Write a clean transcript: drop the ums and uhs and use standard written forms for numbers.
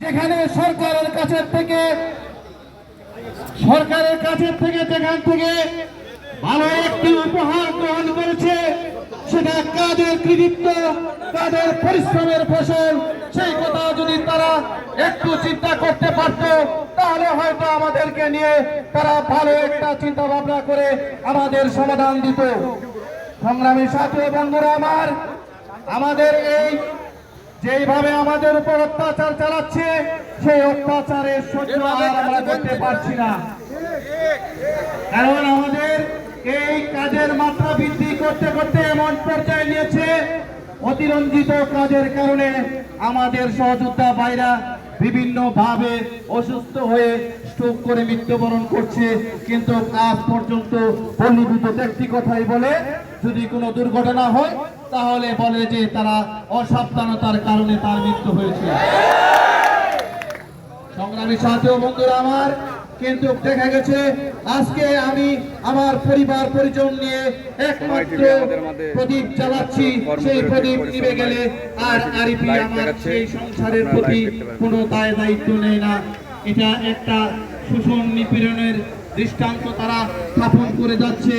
যেখানে সরকারের কাছের থেকে যেখান থেকে ভালো একটি উপহার গ্রহণ করেছে, সেটা কাদের কৃতিত্ব, কাদের পরিশ্রমের ফসল, সেই কথা যদি তারা একটু চিন্তা করতে পারত, তাহলে হয়তো আমাদেরকে নিয়ে তারা ভালো একটা চিন্তা ভাবনা করে আমাদের সমাধান দিত। সংগ্রামী সাথী ও বন্ধুরা আমার, আমাদের এই যেইভাবে আমাদের উপর অত্যাচার চালাচ্ছে, সেই অত্যাচারের সহ্য আর আমরা করতে পারছি না। কারণ আমাদের এই কাজের মাত্রা বৃদ্ধি করতে করতে এমন পর্যায়ে নিয়েছে, অতিরঞ্জিত কাজের কারণে আমাদের সহযোদ্ধা ভাইরা বিভিন্ন ভাবে অসুস্থ হয়ে স্ট্রোক করে মৃত্যুবরণ করছে। কিন্তু আজ পর্যন্ত বলিভূত ব্যক্তি কথাই বলে, যদি কোনো দুর্ঘটনা হয় তাহলে বলে যে তারা অসাবধানতার কারণে তার মৃত্যু হয়েছে। সংগ্রামী সাথী ও বন্ধুরা আমার, কিন্তু দেখা গেছে আজকে আমি আমার পরিবার পরিজন নিয়ে একমাত্র প্রদীপ জ্বালাচ্ছি, সেই প্রদীপ নিভে গেলে আর আরিফি আমার সেই সংসারের প্রতি কোনো দায় দায়িত্ব নেই না। এটা একটা শোষণ নিপীড়নের দৃষ্টান্ত তারা স্থাপন করে যাচ্ছে।